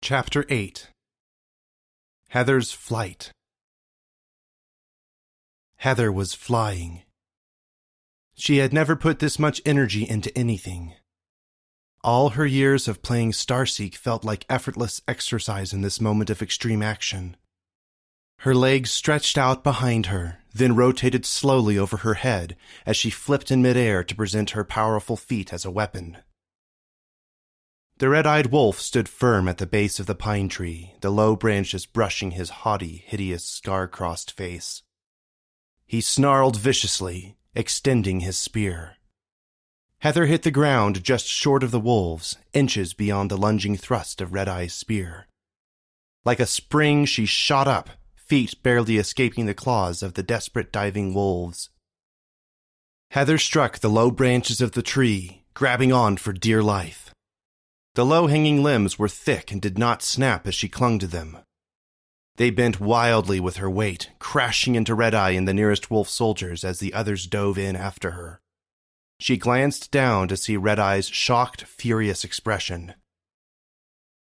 Chapter 8. Heather's Flight. Heather was flying. She had never put this much energy into anything. All her years of playing Starseek felt like effortless exercise in this moment of extreme action. Her legs stretched out behind her, then rotated slowly over her head as she flipped in midair to present her powerful feet as a weapon. The red-eyed wolf stood firm at the base of the pine tree, the low branches brushing his haughty, hideous, scar-crossed face. He snarled viciously, extending his spear. Heather hit the ground just short of the wolves, inches beyond the lunging thrust of Red-Eye's spear. Like a spring, she shot up, feet barely escaping the claws of the desperate diving wolves. Heather struck the low branches of the tree, grabbing on for dear life. The low-hanging limbs were thick and did not snap as she clung to them. They bent wildly with her weight, crashing into Red-Eye and the nearest wolf soldiers as the others dove in after her. She glanced down to see Red-Eye's shocked, furious expression.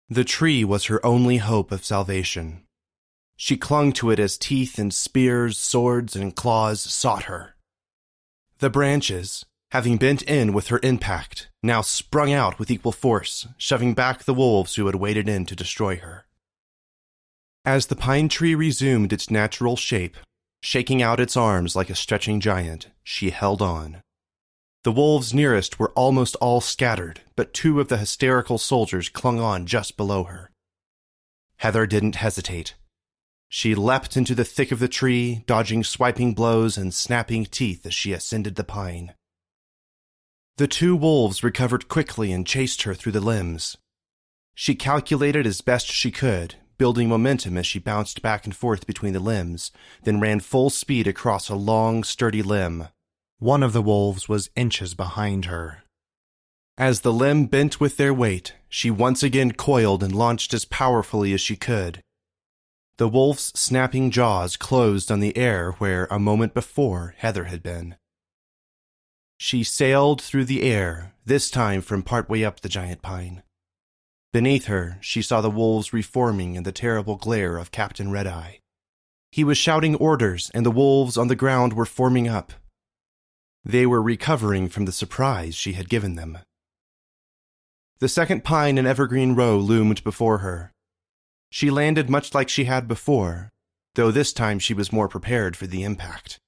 The tree was her only hope of salvation. She clung to it as teeth and spears, swords, and claws sought her. The branches, having bent in with her impact, now sprung out with equal force, shoving back the wolves who had waded in to destroy her. As the pine tree resumed its natural shape, shaking out its arms like a stretching giant, she held on. The wolves nearest were almost all scattered, but two of the hysterical soldiers clung on just below her. Heather didn't hesitate. She leapt into the thick of the tree, dodging swiping blows and snapping teeth as she ascended the pine. The two wolves recovered quickly and chased her through the limbs. She calculated as best she could, building momentum as she bounced back and forth between the limbs, then ran full speed across a long, sturdy limb. One of the wolves was inches behind her. As the limb bent with their weight, she once again coiled and launched as powerfully as she could. The wolf's snapping jaws closed on the air where, a moment before, Heather had been. She sailed through the air, this time from partway up the giant pine. Beneath her, she saw the wolves reforming in the terrible glare of Captain Red-Eye. He was shouting orders, and the wolves on the ground were forming up. They were recovering from the surprise she had given them. The second pine in Evergreen Row loomed before her. She landed much like she had before, though this time she was more prepared for the impact.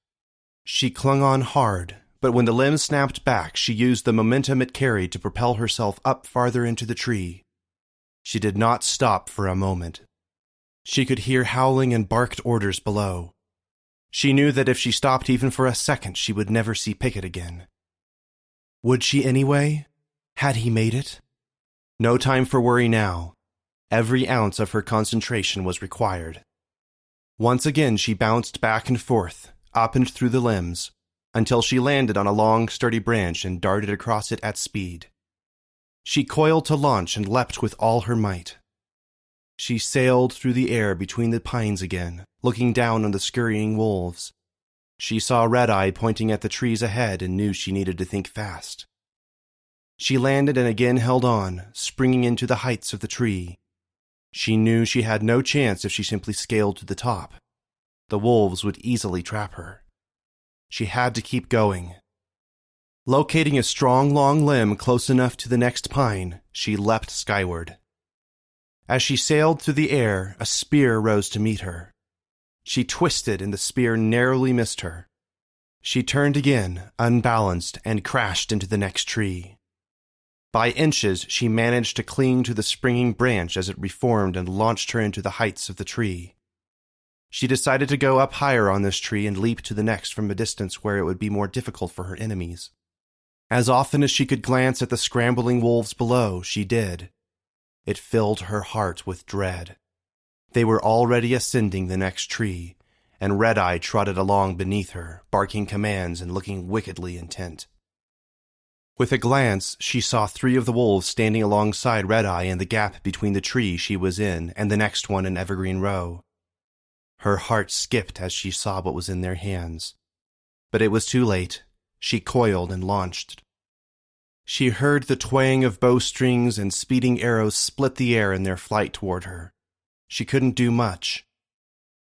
She clung on hard, but when the limbs snapped back, she used the momentum it carried to propel herself up farther into the tree. She did not stop for a moment. She could hear howling and barked orders below. She knew that if she stopped even for a second, she would never see Pickett again. Would she anyway? Had he made it? No time for worry now. Every ounce of her concentration was required. Once again she bounced back and forth, up and through the limbs, until she landed on a long, sturdy branch and darted across it at speed. She coiled to launch and leapt with all her might. She sailed through the air between the pines again, looking down on the scurrying wolves. She saw Red-Eye pointing at the trees ahead and knew she needed to think fast. She landed and again held on, springing into the heights of the tree. She knew she had no chance if she simply scaled to the top. The wolves would easily trap her. She had to keep going. Locating a strong, long limb close enough to the next pine, she leapt skyward. As she sailed through the air, a spear rose to meet her. She twisted and the spear narrowly missed her. She turned again, unbalanced, and crashed into the next tree. By inches, she managed to cling to the springing branch as it reformed and launched her into the heights of the tree. She decided to go up higher on this tree and leap to the next from a distance where it would be more difficult for her enemies. As often as she could glance at the scrambling wolves below, she did. It filled her heart with dread. They were already ascending the next tree, and Red-Eye trotted along beneath her, barking commands and looking wickedly intent. With a glance, she saw three of the wolves standing alongside Red-Eye in the gap between the tree she was in and the next one in Evergreen Row. Her heart skipped as she saw what was in their hands. But it was too late. She coiled and launched. She heard the twang of bowstrings and speeding arrows split the air in their flight toward her. She couldn't do much.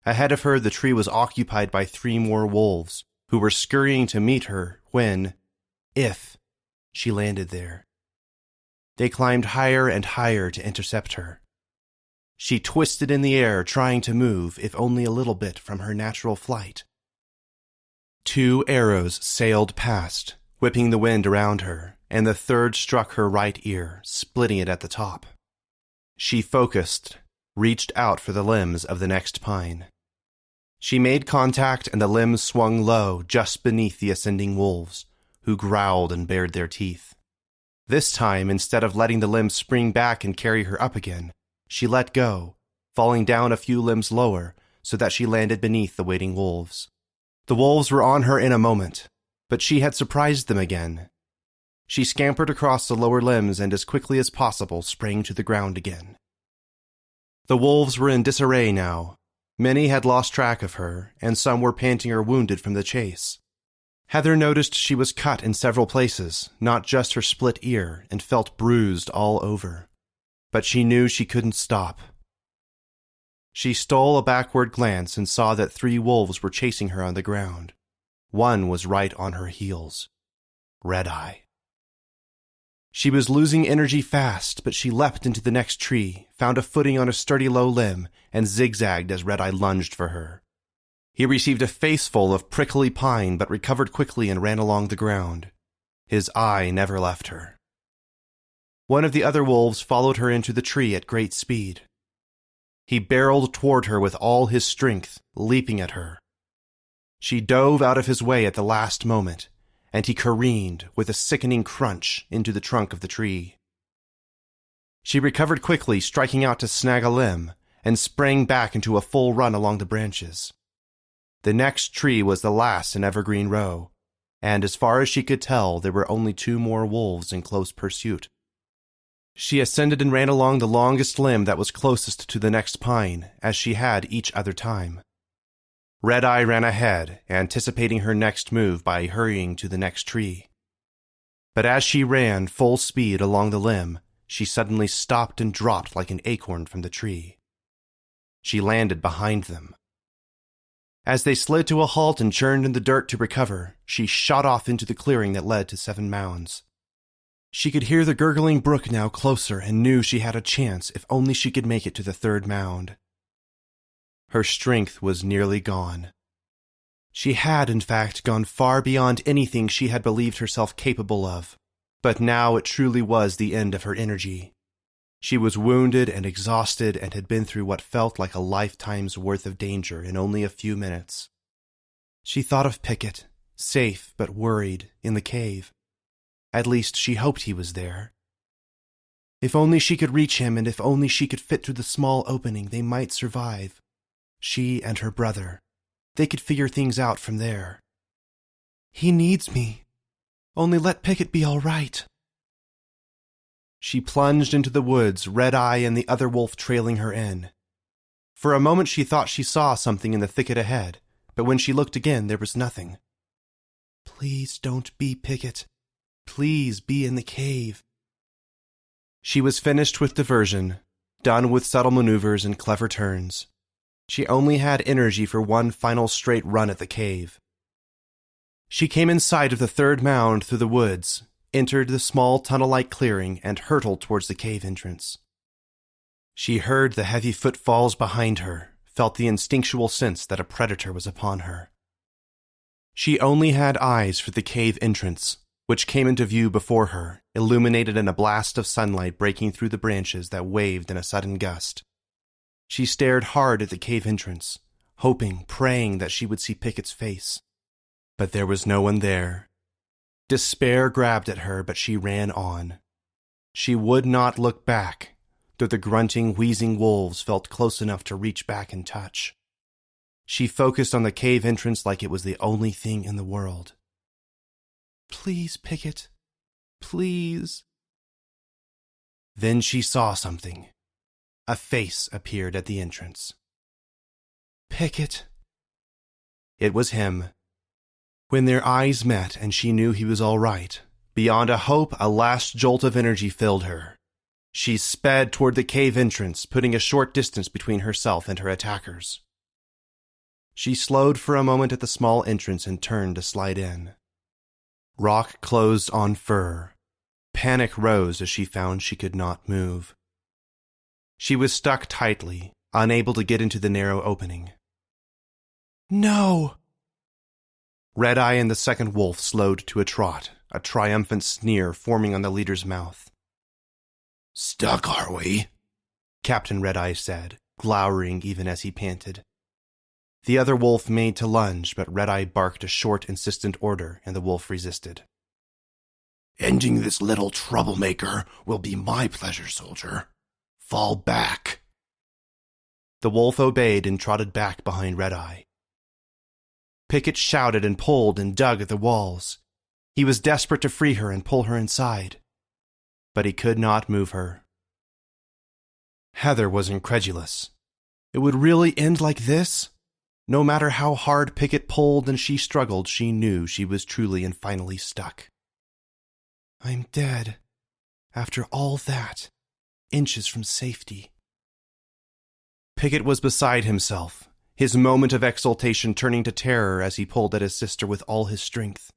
Ahead of her, the tree was occupied by 3 more wolves, who were scurrying to meet her when, if, she landed there. They climbed higher and higher to intercept her. She twisted in the air, trying to move, if only a little bit, from her natural flight. 2 arrows sailed past, whipping the wind around her, and the third struck her right ear, splitting it at the top. She focused, reached out for the limbs of the next pine. She made contact, and the limbs swung low just beneath the ascending wolves, who growled and bared their teeth. This time, instead of letting the limbs spring back and carry her up again, she let go, falling down a few limbs lower so that she landed beneath the waiting wolves. The wolves were on her in a moment, but she had surprised them again. She scampered across the lower limbs and as quickly as possible sprang to the ground again. The wolves were in disarray now. Many had lost track of her, and some were panting or wounded from the chase. Heather noticed she was cut in several places, not just her split ear, and felt bruised all over. But she knew she couldn't stop. She stole a backward glance and saw that 3 wolves were chasing her on the ground. One was right on her heels. Red-Eye. She was losing energy fast, but she leapt into the next tree, found a footing on a sturdy low limb, and zigzagged as Red-Eye lunged for her. He received a faceful of prickly pine, but recovered quickly and ran along the ground. His eye never left her. One of the other wolves followed her into the tree at great speed. He barreled toward her with all his strength, leaping at her. She dove out of his way at the last moment, and he careened with a sickening crunch into the trunk of the tree. She recovered quickly, striking out to snag a limb, and sprang back into a full run along the branches. The next tree was the last in Evergreen Row, and as far as she could tell, there were only 2 more wolves in close pursuit. She ascended and ran along the longest limb that was closest to the next pine, as she had each other time. Red-Eye ran ahead, anticipating her next move by hurrying to the next tree. But as she ran full speed along the limb, she suddenly stopped and dropped like an acorn from the tree. She landed behind them. As they slid to a halt and churned in the dirt to recover, she shot off into the clearing that led to 7 mounds. She could hear the gurgling brook now closer and knew she had a chance if only she could make it to the 3rd mound. Her strength was nearly gone. She had, in fact, gone far beyond anything she had believed herself capable of, but now it truly was the end of her energy. She was wounded and exhausted and had been through what felt like a lifetime's worth of danger in only a few minutes. She thought of Pickett, safe but worried, in the cave. At least she hoped he was there. If only she could reach him, and if only she could fit through the small opening, they might survive. She and her brother. They could figure things out from there. He needs me. Only let Pickett be all right. She plunged into the woods, Red-Eye and the other wolf trailing her in. For a moment she thought she saw something in the thicket ahead, but when she looked again, there was nothing. Please don't be Pickett. Please be in the cave. She was finished with diversion, done with subtle maneuvers and clever turns. She only had energy for one final straight run at the cave. She came in sight of the 3rd mound through the woods, entered the small tunnel-like clearing, and hurtled towards the cave entrance. She heard the heavy footfalls behind her, felt the instinctual sense that a predator was upon her. She only had eyes for the cave entrance, which came into view before her, illuminated in a blast of sunlight breaking through the branches that waved in a sudden gust. She stared hard at the cave entrance, hoping, praying that she would see Pickett's face. But there was no one there. Despair grabbed at her, but she ran on. She would not look back, though the grunting, wheezing wolves felt close enough to reach back and touch. She focused on the cave entrance like it was the only thing in the world. Please, Pickett. Please. Then she saw something. A face appeared at the entrance. Pickett. It was him. When their eyes met and she knew he was all right, Beyond a hope, a last jolt of energy filled her. She sped toward the cave entrance, putting a short distance between herself and her attackers. She slowed for a moment at the small entrance and turned to slide in. Rock closed on fur. Panic rose as she found she could not move. She was stuck tightly, unable to get into the narrow opening. No! Red-Eye and the second wolf slowed to a trot, a triumphant sneer forming on the leader's mouth. "Stuck, are we?" Captain Red-Eye said, glowering even as he panted. The other wolf made to lunge, but Red-Eye barked a short, insistent order, and the wolf resisted. "Ending this little troublemaker will be my pleasure, soldier. Fall back." The wolf obeyed and trotted back behind Red-Eye. Pickett shouted and pulled and dug at the walls. He was desperate to free her and pull her inside, but he could not move her. Heather was incredulous. It would really end like this? No matter how hard Pickett pulled and she struggled, she knew she was truly and finally stuck. "I'm dead. After all that, inches from safety." Pickett was beside himself, his moment of exultation turning to terror as he pulled at his sister with all his strength.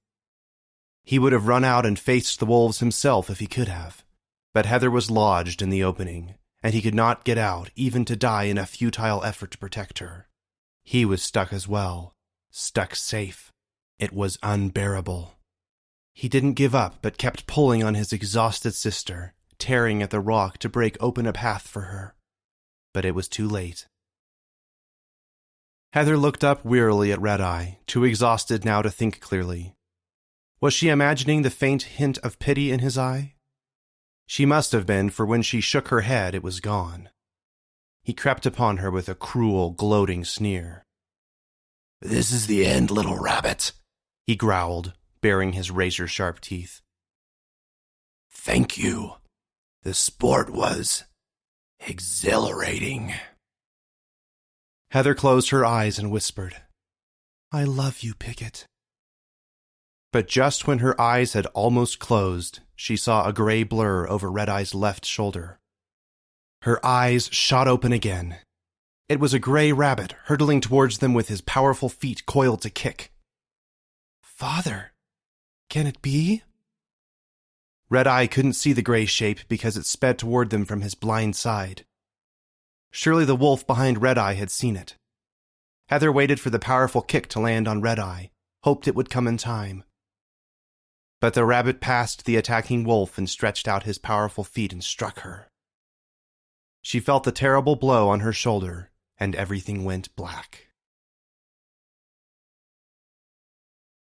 He would have run out and faced the wolves himself if he could have, but Heather was lodged in the opening, and he could not get out even to die in a futile effort to protect her. He was stuck as well, stuck safe. It was unbearable. He didn't give up, but kept pulling on his exhausted sister, tearing at the rock to break open a path for her. But it was too late. Heather looked up wearily at Red-Eye, too exhausted now to think clearly. Was she imagining the faint hint of pity in his eye? She must have been, for when she shook her head, it was gone. He crept upon her with a cruel, gloating sneer. "This is the end, little rabbit," he growled, baring his razor-sharp teeth. "Thank you. The sport was exhilarating." Heather closed her eyes and whispered, "I love you, Pickett." But just when her eyes had almost closed, she saw a gray blur over Red-Eye's left shoulder. Her eyes shot open again. It was a gray rabbit hurtling towards them with his powerful feet coiled to kick. "Father, can it be?" Red-Eye couldn't see the gray shape because it sped toward them from his blind side. Surely the wolf behind Red-Eye had seen it. Heather waited for the powerful kick to land on Red-Eye, hoped it would come in time. But the rabbit passed the attacking wolf and stretched out his powerful feet and struck her. She felt the terrible blow on her shoulder, and everything went black.